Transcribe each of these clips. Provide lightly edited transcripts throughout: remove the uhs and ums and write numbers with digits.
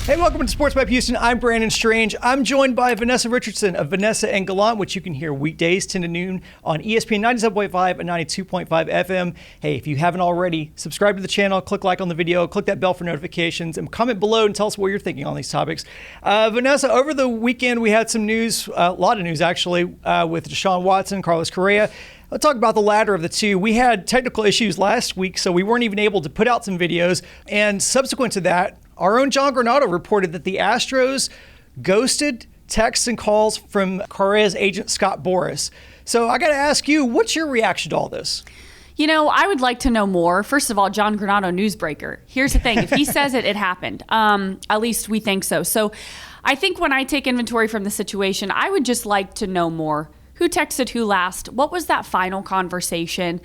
Hey, welcome to Sports Map Houston. I'm Brandon Strange. I'm joined by Vanessa Richardson of Vanessa and Gallant, which you can hear weekdays 10 to noon on ESPN 97.5 and 92.5 FM. Hey, if you haven't already, subscribe to the channel, click like on the video, click that bell for notifications, and comment below and tell us what you're thinking on these topics. Vanessa, over the weekend we had some news, a lot of news actually, with Deshaun Watson, Carlos Correa. Let's talk about the latter of the two. We had technical issues last week, so we weren't even able to put out some videos. And subsequent to that, our own John Granato reported that the Astros ghosted texts and calls from Correa's agent, Scott Boras. So I got to ask you, what's your reaction to all this? You know, I would like to know more. First of all, John Granato, newsbreaker. Here's the thing. If he says it, it happened. At least we think so. So I think when I take inventory from the situation, I would just like to know more. Who texted who last? What was that final conversation?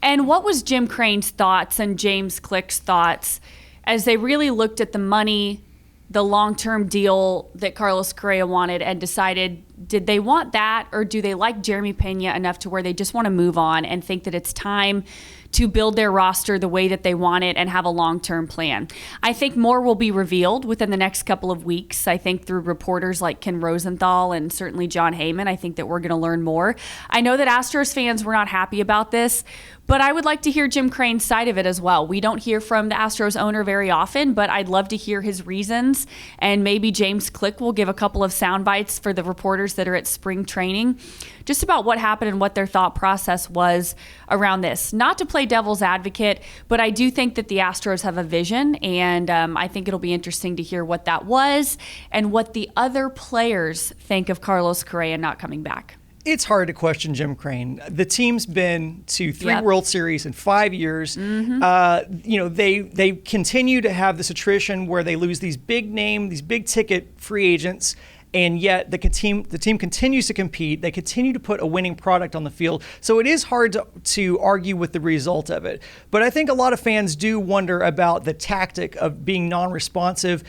And what was Jim Crane's thoughts and James Click's thoughts as they really looked at the money, the long-term deal that Carlos Correa wanted, and decided, did they want that, or do they like Jeremy Pena enough to where they just want to move on and think that it's time to build their roster the way that they want it and have a long-term plan? I think more will be revealed within the next couple of weeks. I think through reporters like Ken Rosenthal and certainly John Heyman, I think that we're going to learn more. I know that Astros fans were not happy about this, but I would like to hear Jim Crane's side of it as well. We don't hear from the Astros owner very often, but I'd love to hear his reasons, and maybe James Click will give a couple of sound bites for the reporters that are at spring training, just about what happened and what their thought process was around this. Not to play devil's advocate, but I do think that the Astros have a vision, and I think it'll be interesting to hear what that was and what the other players think of Carlos Correa not coming back. It's hard to question Jim Crane. The team's been to three World Series in 5 years. They continue to have this attrition where they lose these big name, these big ticket free agents, and yet the team continues to compete. They continue to put a winning product on the field. So it is hard to argue with the result of it. But I think a lot of fans do wonder about the tactic of being non-responsive.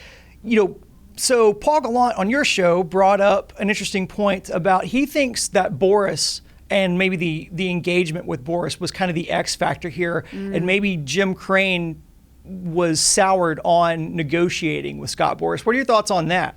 So Paul Gallant on your show brought up an interesting point about he thinks that Boras and maybe the engagement with Boras was kind of the X factor here, and maybe Jim Crane was soured on negotiating with Scott Boras. What are your thoughts on that?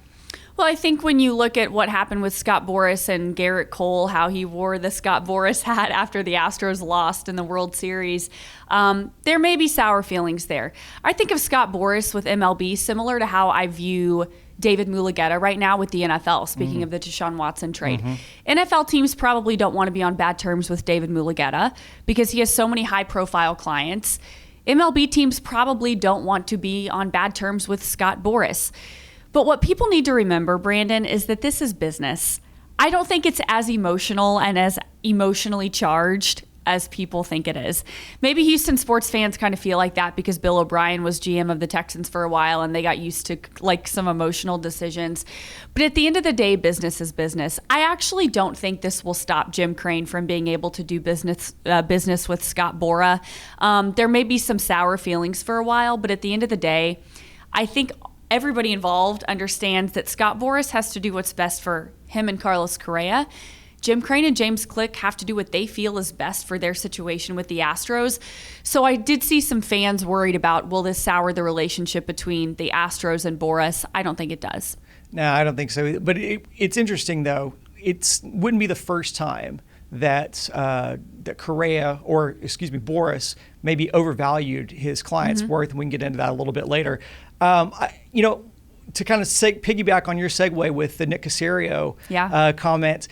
Well, I think when you look at what happened with Scott Boras and Garrett Cole, how he wore the Scott Boras hat after the Astros lost in the World Series, there may be sour feelings there. I think of Scott Boras with MLB similar to how I view David Mulugeta right now with the NFL, speaking of the Deshaun Watson trade. NFL teams probably don't want to be on bad terms with David Mulugeta because he has so many high-profile clients. MLB teams probably don't want to be on bad terms with Scott Boras. But what people need to remember, Brandon, is that this is business. I don't think it's as emotional and as emotionally charged as people think it is. Maybe Houston sports fans kind of feel like that because Bill O'Brien was GM of the Texans for a while and they got used to like some emotional decisions. But at the end of the day, business is business. I actually don't think this will stop Jim Crane from being able to do business with Scott Boras. There may be some sour feelings for a while, but at the end of the day, I think everybody involved understands that Scott Boras has to do what's best for him and Carlos Correa. Jim Crane and James Click have to do what they feel is best for their situation with the Astros. So I did see some fans worried about, will this sour the relationship between the Astros and Boras? I don't think it does. No, I don't think so. But it's interesting, though. It wouldn't be the first time that Correa, or excuse me, Boras, maybe overvalued his client's worth, and we can get into that a little bit later. To kind of piggyback on your segue with the Nick Caserio comment,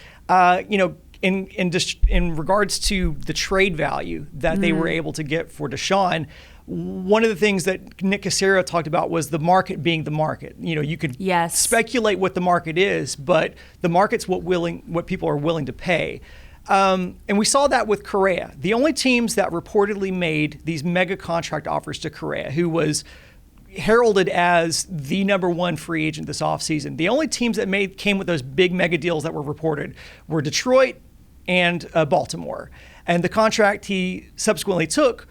in regards to the trade value that they were able to get for Deshaun, one of the things that Nick Caserio talked about was the market being the market. You could speculate what the market is, but the market's what people are willing to pay. And we saw that with Correa. The only teams that reportedly made these mega contract offers to Correa, who was heralded as the number one free agent this offseason, the only teams that came with those big mega deals that were reported were Detroit and Baltimore. And the contract he subsequently took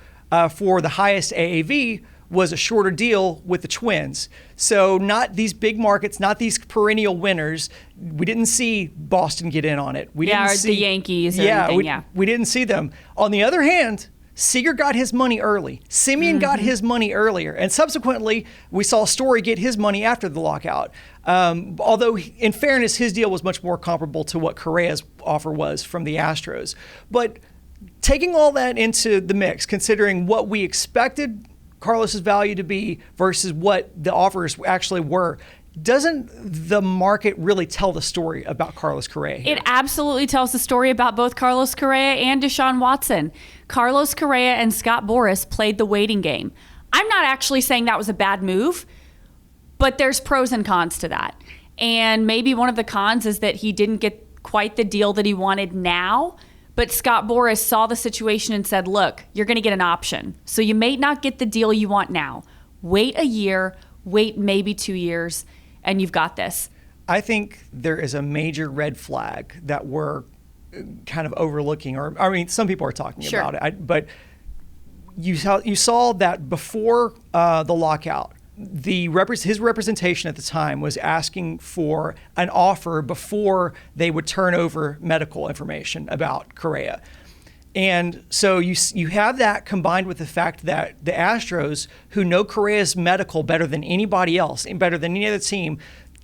for the highest AAV was a shorter deal with the Twins. So not these big markets, not these perennial winners. We didn't see Boston get in on it. We didn't see the Yankees or anything. We didn't see them. On the other hand, Seager got his money early. Simeon got his money earlier. And subsequently, we saw Story get his money after the lockout. Although, in fairness, his deal was much more comparable to what Correa's offer was from the Astros. But taking all that into the mix, considering what we expected Carlos's value to be versus what the offers actually were, doesn't the market really tell the story about Carlos Correa here? It absolutely tells the story about both Carlos Correa and Deshaun Watson. Carlos Correa and Scott Boras played the waiting game. I'm not actually saying that was a bad move, but there's pros and cons to that. And maybe one of the cons is that he didn't get quite the deal that he wanted now, but Scott Boras saw the situation and said, look, you're going to get an option. So you may not get the deal you want now. Wait a year, wait maybe 2 years, and you've got this. I think there is a major red flag that we're kind of overlooking, or I mean, some people are talking about it, but you saw that before the lockout, his representation at the time was asking for an offer before they would turn over medical information about Correa. And so you have that combined with the fact that the Astros, who know Correa's medical better than anybody else and better than any other team,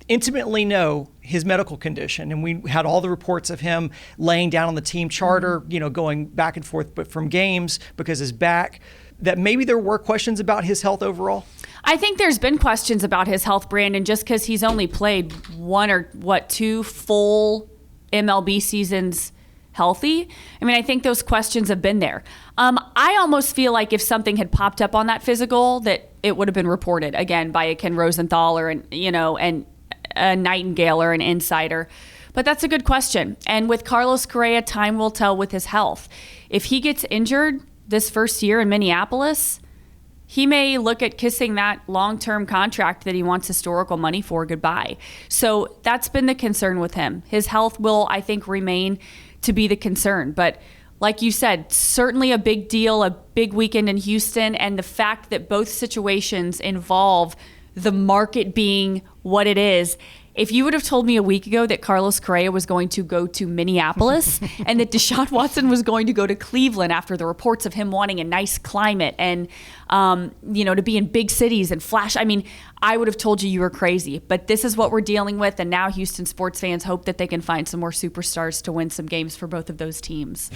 intimately know his medical condition. And we had all the reports of him laying down on the team charter, going back and forth but from games because his back, that maybe there were questions about his health overall. I think there's been questions about his health, Brandon, just because he's only played 2 full MLB seasons healthy. I mean, I think those questions have been there. I almost feel like if something had popped up on that physical, that it would have been reported again by a Ken Rosenthal or and a Nightingale or an insider. But that's a good question. And with Carlos Correa, time will tell with his health. If he gets injured this first year in Minneapolis, he may look at kissing that long-term contract that he wants historical money for goodbye. So that's been the concern with him. His health will, I think, remain to be the concern. But like you said, certainly a big deal, a big weekend in Houston, and the fact that both situations involve the market being what it is. If you would have told me a week ago that Carlos Correa was going to go to Minneapolis and that Deshaun Watson was going to go to Cleveland after the reports of him wanting a nice climate and, to be in big cities and flash, I would have told you were crazy. But this is what we're dealing with, and now Houston sports fans hope that they can find some more superstars to win some games for both of those teams.